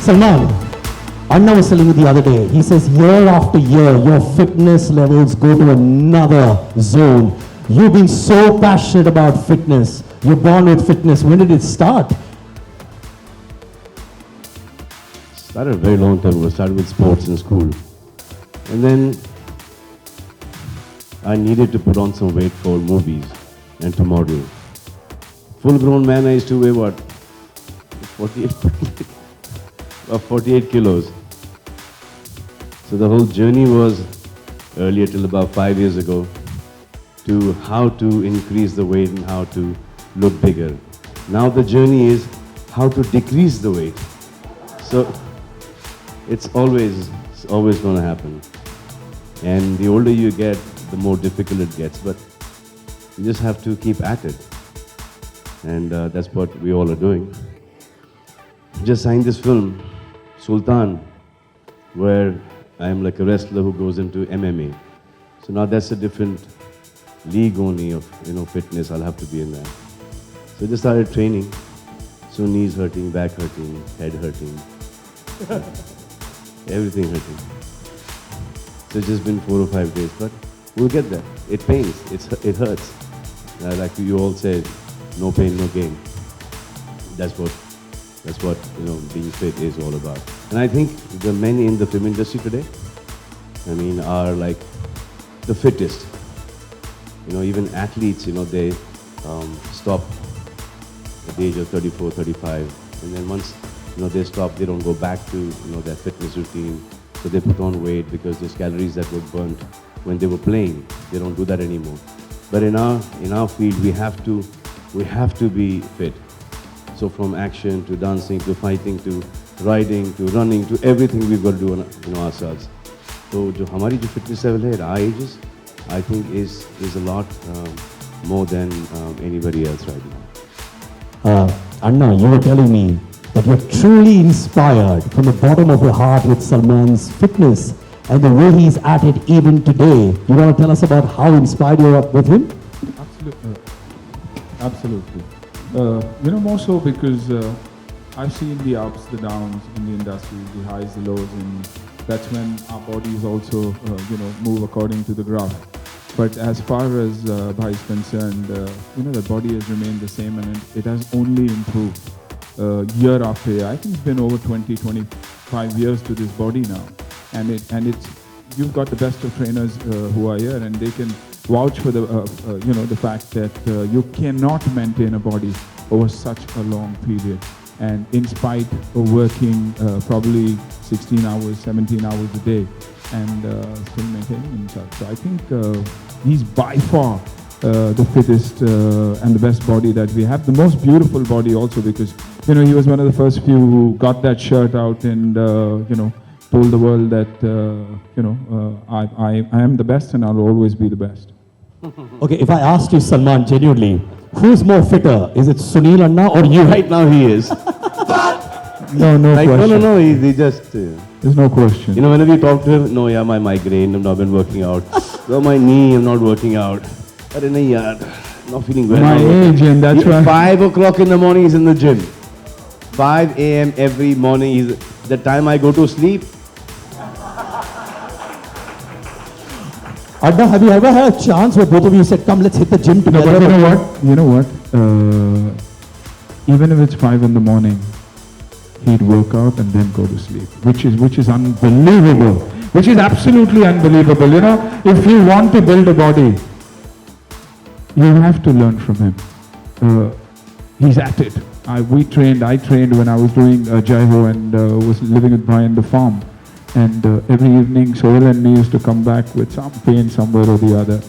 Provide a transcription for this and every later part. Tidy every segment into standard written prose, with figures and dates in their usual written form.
Salman, Anna was telling me the other day, he says year after year, your fitness levels go to another zone. You've been so passionate about fitness. You're born with fitness. When did it start? Started a very long time ago. Started with sports in school. And then I needed to put on some weight for movies and to model. Full-grown man, I used to weigh what? 48 kilos. So the whole journey was earlier till about 5 years ago to how to increase the weight and how to look bigger. Now the journey is how to decrease the weight. So it's always going to happen. And the older you get, the more difficult it gets. But you just have to keep at it. And that's what we all are doing. Just signed this film, Sultan, where I am like a wrestler who goes into MMA. So now that's a different league only of fitness. I'll have to be in that. So I just started training. So knees hurting, back hurting, head hurting, everything hurting. So it's just been 4 or 5 days, but we'll get there. It pains, it hurts. Like you all said, no pain, no gain. That's what being fit is all about. And I think the men in the film industry today, are like the fittest. Even athletes, they stop at the age of 34, 35, and then once they stop, they don't go back to their fitness routine. So they put on weight because there's calories that were burnt when they were playing. They don't do that anymore. But in our field, we have to be fit. So from action to dancing to fighting to riding to running to everything we've got to do ourselves. So our fitness level at our ages, I think is a lot more than anybody else right now. Anna, you were telling me that you're truly inspired from the bottom of your heart with Salman's fitness and the way he's at it even today. You want to tell us about how inspired you are with him? Absolutely. More so because I've seen the ups, the downs in the industry, the highs, the lows, and that's when our bodies also, move according to the graph. But as far as Bhai is concerned, the body has remained the same and it has only improved year after year. I think it's been over 20, 25 years to this body now. And you've got the best of trainers who are here, and they can vouch for the fact that you cannot maintain a body over such a long period. And in spite of working probably 16 hours, 17 hours a day, and still maintaining himself. So I think he's by far the fittest and the best body that we have. The most beautiful body also, because he was one of the first few who got that shirt out and told the world that I am the best and I'll always be the best. Okay, if I asked you, Salman, genuinely, who's more fitter? Is it Sunil Anna or you? Right now he is. No question. No, he just... There's no question. Whenever you talk to him, no, yeah, my migraine, I've not been working out. No, my knee, I'm not working out. Not feeling well. My age, and that's why... 5 o'clock in the morning, he's in the gym. 5 a.m. every morning. The time I go to sleep. Adda, have you ever had a chance where both of you said, come, let's hit the gym together? No, but you know what? Even if it's 5 in the morning, he'd work out and then go to sleep, which is unbelievable, which is absolutely unbelievable. If you want to build a body, you have to learn from him. He's at it. I trained when I was doing Jaiho and was living with Brian the farm. And every evening, Sohail and me used to come back with some pain somewhere or the other.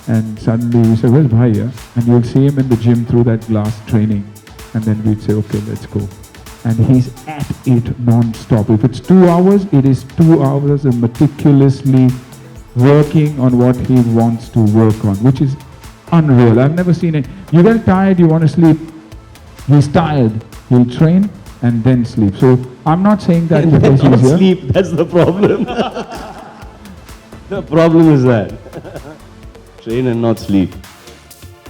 And suddenly you say, where's Bhai? Yeah? And you'll see him in the gym through that glass training. And then we'd say, okay, let's go. And he's at it non-stop. If it's 2 hours, it is 2 hours of meticulously working on what he wants to work on, which is unreal. I've never seen it. You get tired, you want to sleep. He's tired. He'll train and then sleep. So I'm not saying that because he's here. Sleep, that's the problem. The problem is that. Train and not sleep.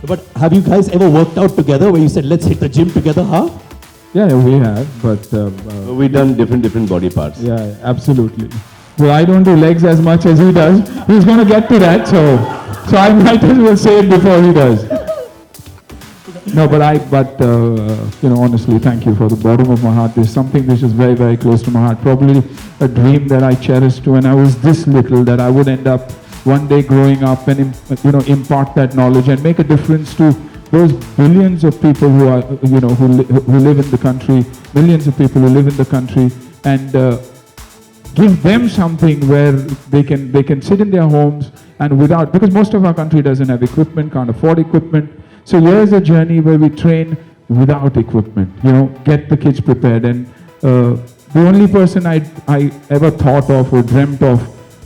But have you guys ever worked out together where you said, let's hit the gym together, huh? Yeah, we have, but We've done different body parts. yeah, absolutely. Well, I don't do legs as much as he does. He's going to get to that, so I might as well say it before he does. No, but honestly, thank you for the bottom of my heart. There's something which is very, very close to my heart. Probably a dream that I cherished when I was this little, that I would end up one day growing up and impart that knowledge and make a difference to those billions of people who are who live in the country, millions of people who live in the country, and give them something where they can sit in their homes and because most of our country doesn't have equipment, can't afford equipment. So here's a journey where we train without equipment, get the kids prepared. And the only person I ever thought of or dreamt of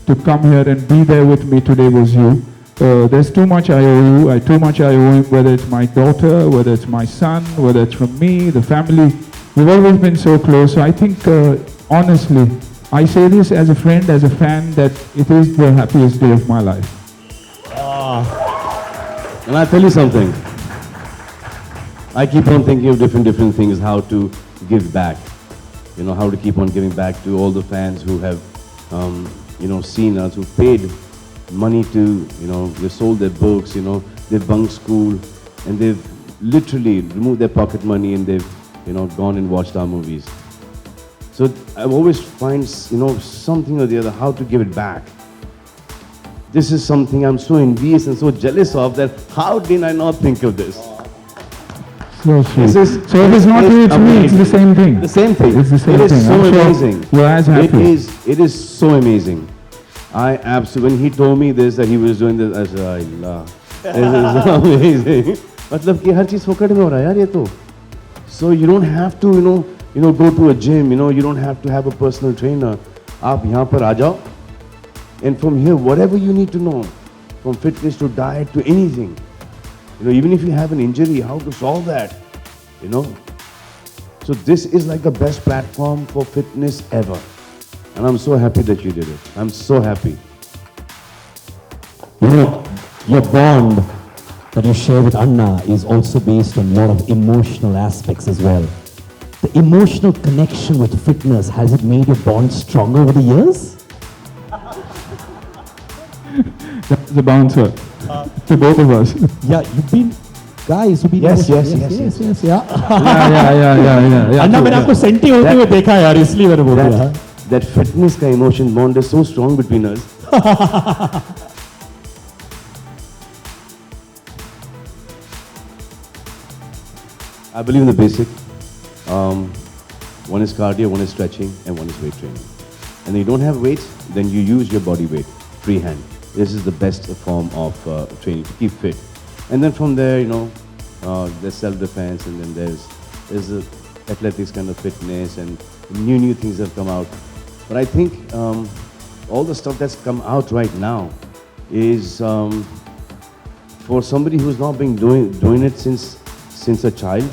to come here and be there with me today was you. There's too much I owe you, too much I owe him, whether it's my daughter, whether it's my son, whether it's from me, the family. We've always been so close. So I think, honestly, I say this as a friend, as a fan, that it is the happiest day of my life. And I'll tell you something. I keep on thinking of different things, how to give back. How to keep on giving back to all the fans who have, seen us, who paid money to, they sold their books, they've bunked school, and they've literally removed their pocket money and they've, gone and watched our movies. So I always find, something or the other, how to give it back. This is something I'm so envious and so jealous of, that how did I not think of this? So sweet. So if it's not you, it's me, it's the same thing. The same thing. It's the same thing. It is so amazing. You're as happy. It is so amazing. I absolutely, when he told me this, that he was doing this, I said, Allah, this is so amazing. मतलब कि हर चीज़ फोकट में हो रहा है यार ये तो. So you don't have to, go to a gym, you don't have to have a personal trainer. आप यहाँ पर आ जाओ. And from here, whatever you need to know, from fitness to diet to anything, even if you have an injury, how to solve that, So this is like the best platform for fitness ever. And I'm so happy that you did it. I'm so happy. Your bond that you share with Anna is also based on a lot of emotional aspects as well. The emotional connection with fitness, has it made your bond stronger over the years? That's the bouncer to both of us. Yeah, you've been Yes. yeah. Yeah. अन्ना मैंने आपको senti होते हुए देखा है यार, इसलिए मैंने बोल दिया. That fitness ka emotion bond is so strong between us. I believe in the basic. One is cardio, one is stretching, and one is weight training. And when you don't have weights, then you use your body weight, freehand. This is the best form of training to keep fit. And then from there, there's self-defense, and then there's the athletics kind of fitness, and new things have come out. But I think all the stuff that's come out right now is for somebody who's not been doing it since a child,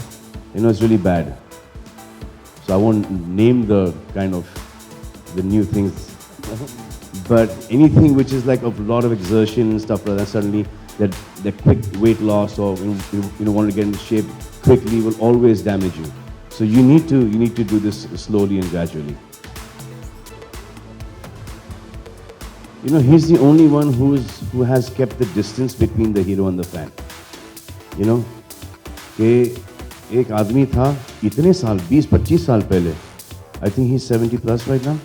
it's really bad. So I won't name the kind of the new things, but anything which is like a lot of exertion and stuff like that, suddenly that quick weight loss or want to get into shape quickly will always damage you. So you need to do this slowly and gradually. He's the only one who has kept the distance between the hero and the fan. कि एक आदमी था इतने साल 20-25 साल पहले. I think he's 70 plus right now,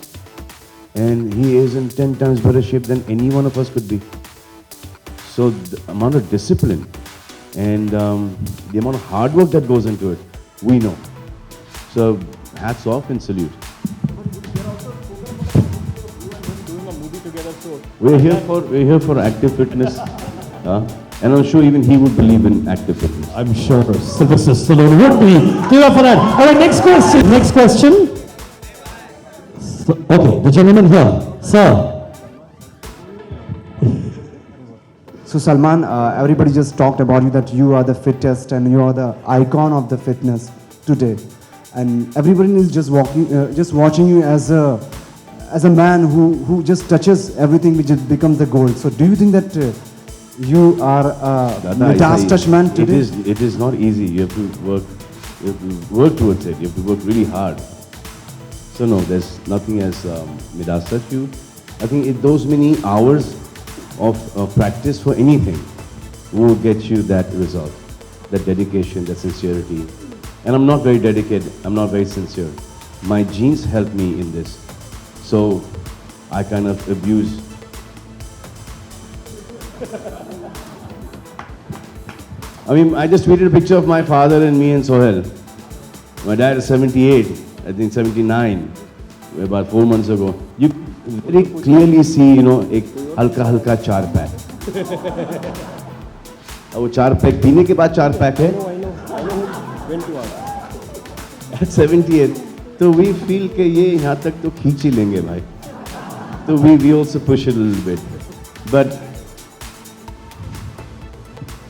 and he is in 10 times better shape than any one of us could be. So the amount of discipline and the amount of hard work that goes into it, we know. So hats off and salute. We're here for active fitness, and I'm sure even he would believe in active fitness. I'm sure Sylvester Stallone would be. Give up for that. All right, next question. Okay, the gentleman here, sir. So Salman, everybody just talked about you, that you are the fittest and you are the icon of the fitness today, and everybody is just watching you as a man who just touches everything which becomes the gold. So do you think that you are a Midas touch man today? It is not easy. You have to work You have to work towards it. You have to work really hard. So no, there's nothing as Midasa you. I think those many hours of practice for anything will get you that result, that dedication, that sincerity. And I'm not very dedicated. I'm not very sincere. My genes help me in this. So I kind of abuse. I mean, I just tweeted a picture of my father and me and Sohail. My dad is 78, I think 79, about 4 months ago. You very clearly see, you know, एक हल्का चार pack. अब वो चार pack पीने के बाद चार पैक है. At 78, तो we feel कि ये यहाँ तक तो खींच ही लेंगे भाई. So we also push it a little bit. But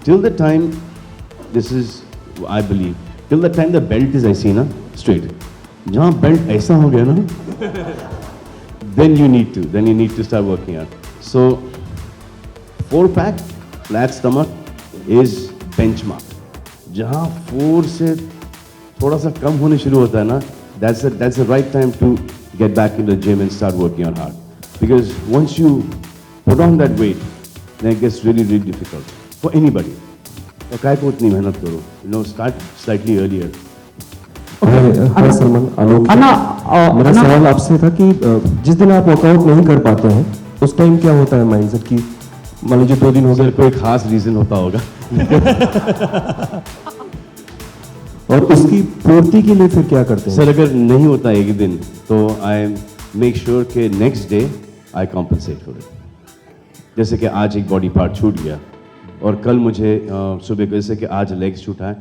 till the time, this is, I believe, till the time the belt is ऐसी ना, straight. जहाँ belt ऐसा हो गया ना, then you need to start working out. So 4-pack, flat stomach is benchmark. जहाँ 4 से थोड़ा सा कम होने शुरू होता है ना, that's the right time to get back into the gym and start working out hard. Because once you put on that weight, then it gets really, really difficult for anybody. तो काय को उतनी मेहनत करो, you know, start slightly earlier. हाय सलमान, आलोक। मेरा सवाल आपसे था कि जिस दिन आप वर्कआउट नहीं कर पाते हैं उस टाइम क्या होता है माइंडसेट की? मान लीजिए 2 दिन हो गए, कोई खास रीजन होता होगा। और उसकी पूर्ति के लिए फिर क्या करते हैं? सर अगर नहीं होता एक दिन तो आई मेक श्योर के next day I compensate for it. जैसे कि आज एक बॉडी पार्ट छूट गया और कल मुझे सुबह को, जैसे कि आज लेग्स छूटा है,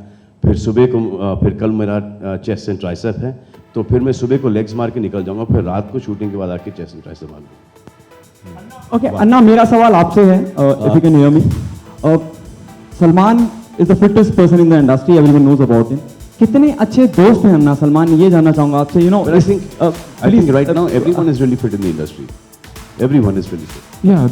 फिर सुबह को फिर कल मेरा चेस्ट एंड ट्राइसेप है, तो फिर मैं सुबह को लेग्स मार के निकल जाऊंगा, फिर रात को शूटिंग के बाद आके चेस्ट एंड ट्राइसेप मारूंगा। ओके अन्ना, मेरा सवाल आपसे है, if you can hear me. Salman is the fittest person in the industry, everyone knows about him. कितने अच्छे दोस्त हैं अन्ना सलमान, ये जानना चाहूंगा आपसे। You know, I think right now everyone is really fit in the industry. Everyone is really fit. Yeah,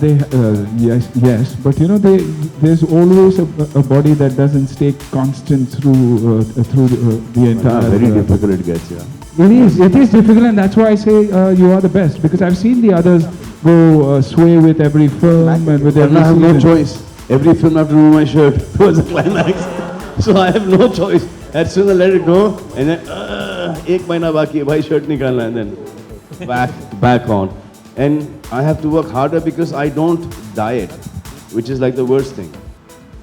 yes, but you know, there's always a body that doesn't stay constant through the entire. Very difficult it gets, yeah. It is difficult, and that's why I say you are the best, because I've seen the others go sway with every film and with every. I have no choice. Every film I have to remove my shirt towards the climax, so I have no choice. As soon as I let it go, and then एक महीना बाकी है भाई, shirt निकालना, and then back on. And I have to work harder because I don't diet, which is like the worst thing.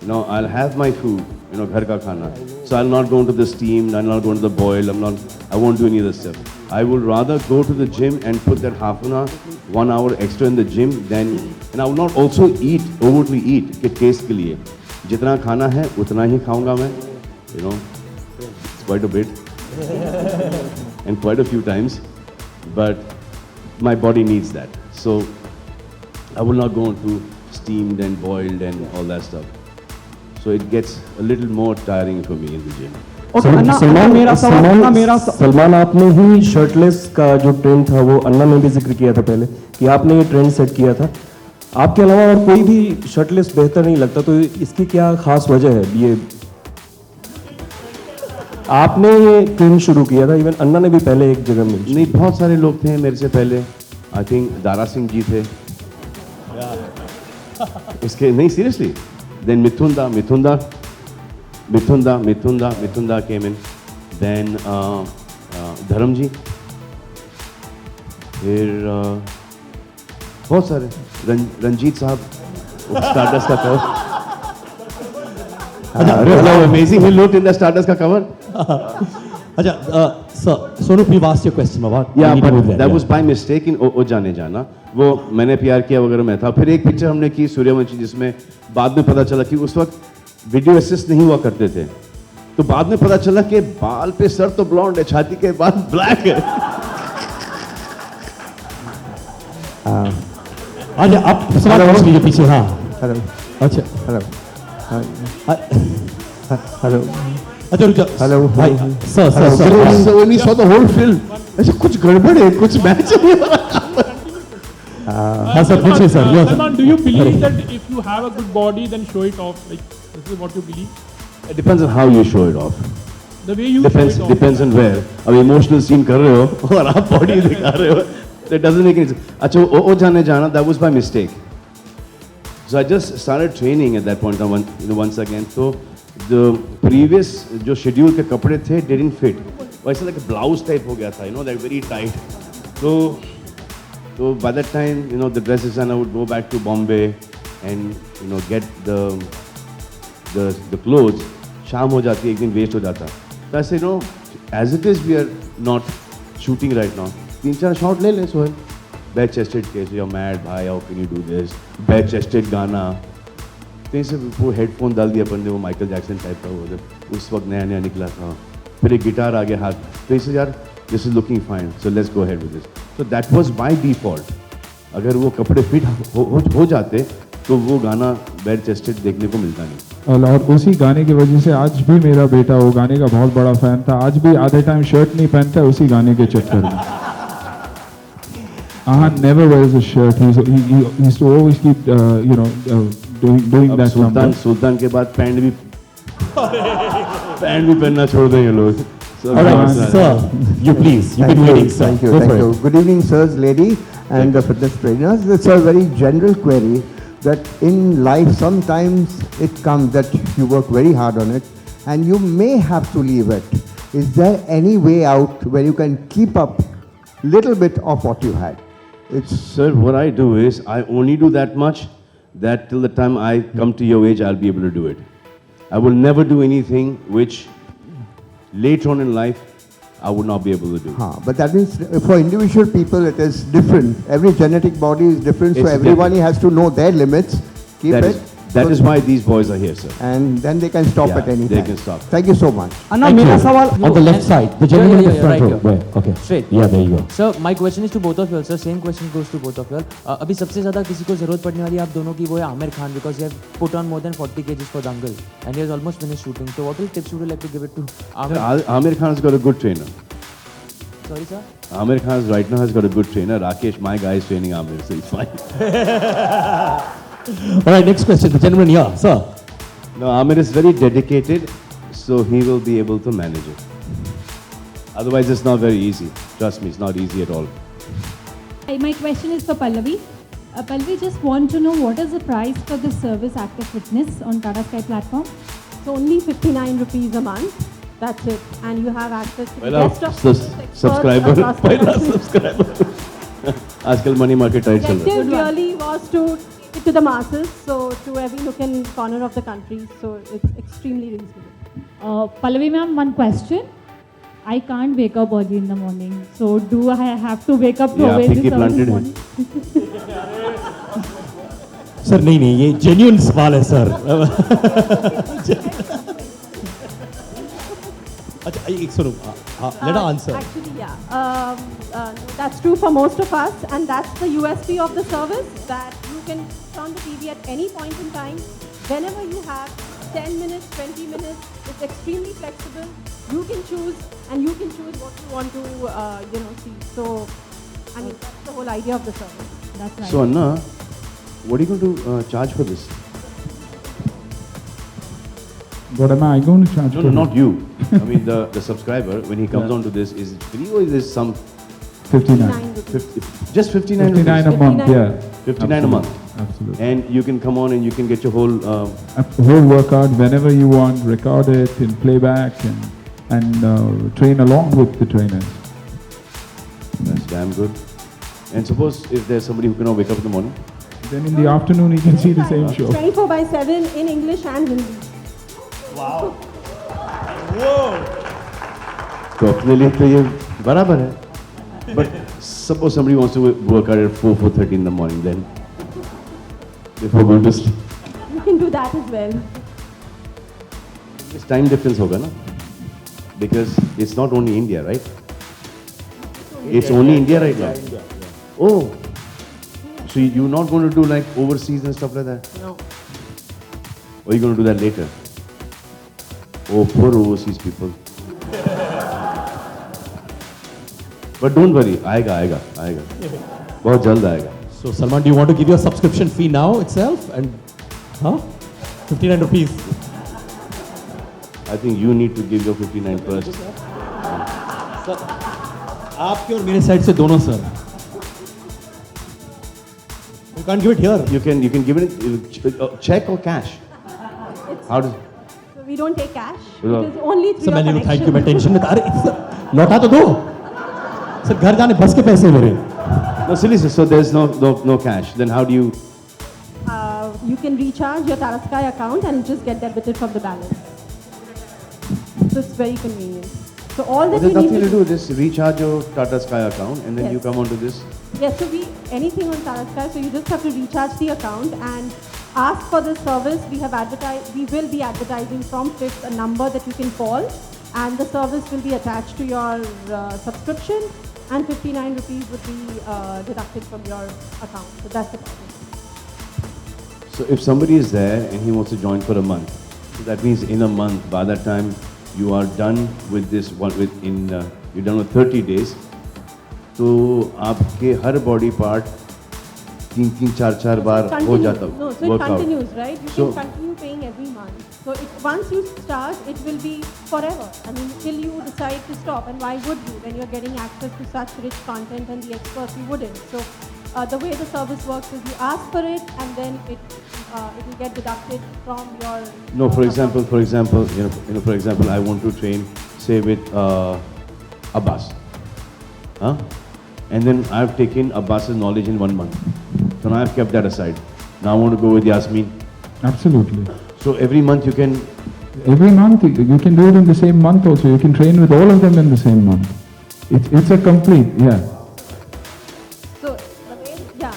You know, I'll have my food, you know, ghar ka khana. So I'll not go into the steam, I'll not go into the boil, I won't do any of this stuff. I would rather go to the gym and put that half an hour, 1 hour extra in the gym than, and I will not also overtly eat, के taste के लिए. जितना खाना है, उतना ही खाऊंगा मैं, you know, it's quite a bit, and quite a few times, but my body needs that. So I will not go into steamed and boiled and all that stuff. So it gets a little more tiring for me in the gym. Salman, आपने ही shirtless का जो trend था वो अन्ना ने भी जिक्र किया था पहले कि आपने ये ट्रेंड सेट किया था। आपके अलावा और कोई भी शर्टलेस बेहतर नहीं लगता, तो इसकी क्या खास वजह है? ये आपने ये ट्रेंड शुरू किया था, इवन अन्ना ने भी पहले एक जगह में। नहीं, बहुत सारे लोग थे मेरे से पहले। आई थिंक दारा सिंह जी थे इसके, नहीं सीरियसली। देन मिथुंदा केम इन, देन धर्म जी, फिर बहुत सारे, रंजीत साहब, स्टारडस्ट का cover. Amazing, he looked in the Stardust का cover. Sir, Sonu, we've asked your question about. Yeah, but that was by mistake in ओ जाने जाना। वो मैंने प्यार किया वगैरह में था। फिर एक पिक्चर हमने की सूर्यवंशी, जिसमें बाद में पता चला कि उस वक्त वीडियो असिस्ट नहीं हुआ करते थे, तो बाद में पता चला कि बाल पे सर तो ब्लॉन्ड है, छाती के बाद ब्लैक है। अच्छा, आप सवाल पूछ लीजिए पीछे। हाँ, हेलो, अच्छा, हेलो, हेलो, अच्छा रुक जाओ। हेलो, भाई, sir So when we saw the whole film, ऐसे कुछ गड़बड़ है, कुछ मैच नहीं हो रहा। हाँ सर, पूछिए sir. Salman, do you believe that if you have a good body, then show it off? Like, this is what you believe? It depends on how you show it off. The way you show it off. Depends on where. अब emotional scene कर रहे हो और आप body दिखा रहे हो. That doesn't make any sense. अच्छा वो जाने जाना, that was by mistake. So I just started training at that point once again. So the previous जो schedule के कपड़े थे didn't fit. वैसे like a blouse type हो गया था, like very tight. So by that time, the dress designer would go back to Bombay and get the clothes. शाम हो जाती, एक दिन waste हो जाता. So I said, as it is, we are not shooting right now. 3-4 shot ले ले Sohail. Bare chested case, you're mad, bhai, how can you do this? Bare chested गाना. कहीं से वो headphone डाल दिया अपन ने, वो माइकल जैक्सन टाइप का वो उस वक्त नया नया निकला था. फिर एक गिटार आ गया हाथ. तो इसे यार, this is looking fine, so let's go ahead with this. So that was by default. अगर वो कपड़े fit हो जाते, तो वो गाना bare chested देखने को मिलता नहीं. और उसी गाने की वजह से आज भी मेरा बेटा वो गाने का बहुत बड़ा फैन था. आज भी आधे टाइम शर्ट नहीं पहनता है उसी गाने के चक्कर में. Ahan never wears a shirt. He used to always keep doing that number. सुल्तान के बाद पैंट भी पहनना छोड़ दें ये लोग. So, All right, sir, you please. You've been waiting, sir. Thank you. Go Thank for you. it. Good evening, sirs, lady, and the fitness trainers. It's a very general query that in life sometimes it comes that you work very hard on it and you may have to leave it. Is there any way out where you can keep up little bit of what you had? Sir, what I do is I only do that much that till the time I come to your age, I'll be able to do it. I will never do anything which later on in life I would not be able to do. But that means for individual people it is different. Every genetic body is different, so It's everybody has to know their limits. Keep it. That is why these boys are here, sir. And then they can stop Yeah, at any they time. can stop. Thank you so much. Anna Thank मेरा you. सवाल On the left side, the gentleman in the front right row. here. Where? Okay. Straight. Yeah, there you go. Sir, my question is to both of you all. Sir, same question goes to both of you all. अभी सबसे ज़्यादा किसी को ज़रूरत पड़ने वाली है आप दोनों की वो है Aamir Khan because he have put on more than 40 kgs for Dangal and he has almost finished shooting. So what tips would you like to give it to Amir? Amir Khan has got a good trainer. Sorry, sir. Amir Khan right now has got a good trainer. Rakesh, my guy, is training Amir, so it's fine. All right, next question. The gentleman here, sir. No, Amir is very dedicated, so he will be able to manage it. Otherwise, it's not very easy. Trust me, it's not easy at all. Hi, my question is for Pallavi. Pallavi, just want to know what is the price for this service, Active Fitness, on Tata Sky platform? It's only 59 rupees a month. That's it. And you have access to the Well, best of subscriber. across the Pehla country. subscriber. आजकल money market tight चल रहा है. Objective really was to take it to the masses, so to every nook and corner of the country. So it's extremely reasonable. Pallavi ma'am, one question. I can't wake up early in the morning. So do I have to wake up to Yeah, avail picky this service in planted the है. morning? Sir, नहीं, ये genuine सवाल है, sir. अच्छा, एक सुनो. Let her answer. Actually, yeah. That's true for most of us, and that's the USP of the service, that you can turn the TV at any point in time, whenever you have 10 minutes, 20 minutes. It's extremely flexible. You can choose, and you can choose what you want to, see. So, I mean, that's the whole idea of the service. That's right. So Anna, what are you going to charge for this? What am I going to charge No, for? not you. I mean the subscriber when he comes onto this, is it free or is this some 59. 50, just 59 rupees? 59 a month, yeah. 59 a month. Absolutely. And you can come on and you can get your whole. A whole workout whenever you want, record it in playback and train along with the trainers. That's damn good. And suppose if there's somebody who cannot wake up in the morning. Then in the afternoon you can see the same show. 24/7 in English and Hindi. तो अपने लिए तो ये बराबर है. But suppose somebody wants to work out at 4:30 in the morning, then before going to sleep. You can do that as well. This time difference होगा ना? Because it's not only India, right? It's only India right now. Oh, so you're not going to do like overseas and stuff like that? No. Or are you going to do that later? Oh, poor overseas people. But don't worry, आएगा. बहुत जल्द आएगा. So, Salman, do you want to give your subscription fee now itself? And, 59 rupees. I think you need to give your 59 first. आपके और मेरे side से दोनों sir. You can't give it here. You can give it check or cash. How does? So we don't take cash. Well, It is only through your मैंने thank you, मैं connection. Tension में था. अरे लौटा तो दो. सर घर जाने बस के पैसे मेरे. No, seriously. So there's no cash. Then how do you? You can recharge your Tata Sky account and just get debited from the balance. So it's very convenient. So all that There's you need nothing to do. Just recharge your Tata Sky account and then you Yes. come onto this. Yes, so anything on Tata Sky, so you just have to recharge the account and ask for the service. We will be advertising from 5th a number that you can call, and the service will be attached to your subscription, and 59 rupees would be deducted from your account. So that's the problem. So if somebody is there and he wants to join for a month, so that means in a month, by that time you are done with this one. You're done with 30 days. तो आपके हर body part 3-4 बार हो जाता No, so it continues, right? You can continue paying every month. So once you start, it will be forever. I mean, till you decide to stop. And why would you? When you're getting access to such rich content and the experts, you wouldn't. So the way the service works is you ask for it, and then it will get deducted from your. No, for example, for example, I want to train, say with Abbas, huh? And then I've taken Abbas's knowledge in 1 month. So now I've kept that aside. Now I want to go with Yasmin. Absolutely. So every month you can. Every month you can do it in the same month also. You can train with all of them in the same month. It's a complete, yeah. So the way, yeah.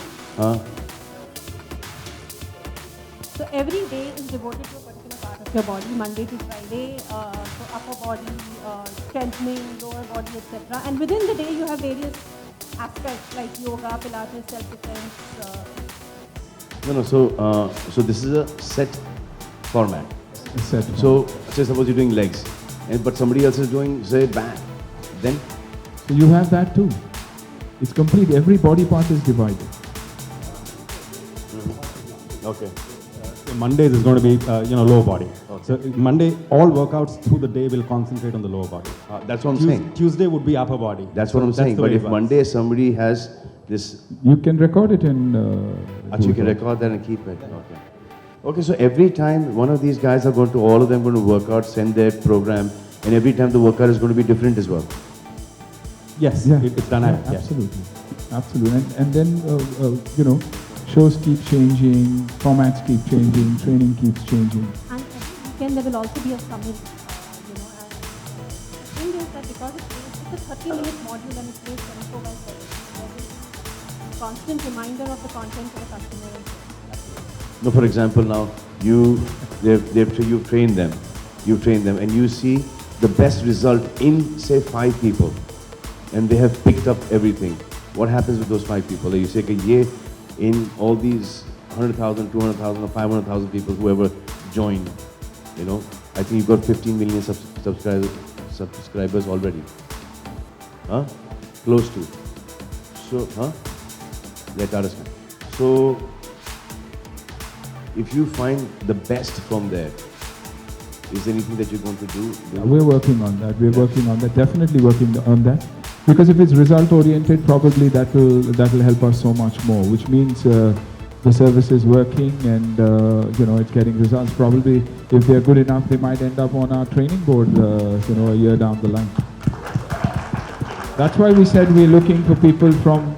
So every day is devoted to a particular part of your body, Monday to Friday. So upper body, strengthening, lower body, etc. And within the day you have various aspects like yoga, Pilates, self-defense. No. So this is a set format. Set. So say suppose you're doing legs, but somebody else is doing say back, then. So you have that too. It's complete. Every body part is divided. Okay. Mondays is going to be, lower body. Okay. So Monday, all workouts through the day will concentrate on the lower body. That's what I'm saying. Tuesday would be upper body. That's what I'm saying. But if Monday somebody has this, You can record it in. you can record that and keep it. Okay. Okay. So every time one of these guys are going to, all of them going to work out, send their program, and every time the workout is going to be different as well. Yes. Yeah. It's dynamic. Yeah, yes. absolutely. Absolutely. And then, shows keep changing, formats keep changing, training keeps changing. And every weekend there will also be a summary. And the thing is that because it's a 30-minute module and it's based 24/7, there will be a constant reminder of the content for the customer. No, for example, now you've trained them, and you see the best result in say 5 people, and they have picked up everything. What happens with those 5 people? You say, "Okay, in all these 100,000, 200,000, or 500,000 people, whoever joined, I think you've got 15 million subscribers already. Huh? Close to. So, let us know. So, if you find the best from there, is there anything that you're going to do? We're working on that. Definitely working on that. Because if it's result oriented, probably that will help us so much more. Which means the service is working and it's getting results. Probably if they're good enough, they might end up on our training board. A year down the line. That's why we said we're looking for people from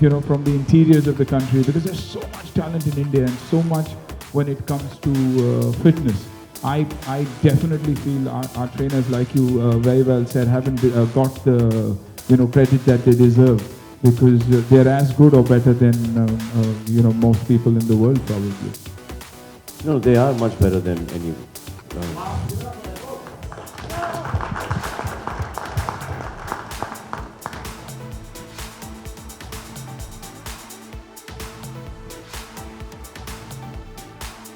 the interiors of the country, because there's so much talent in India and so much when it comes to fitness. I definitely feel our trainers, like you very well said, haven't got the credit that they deserve, because they're as good or better than most people in the world probably. No, they are much better than any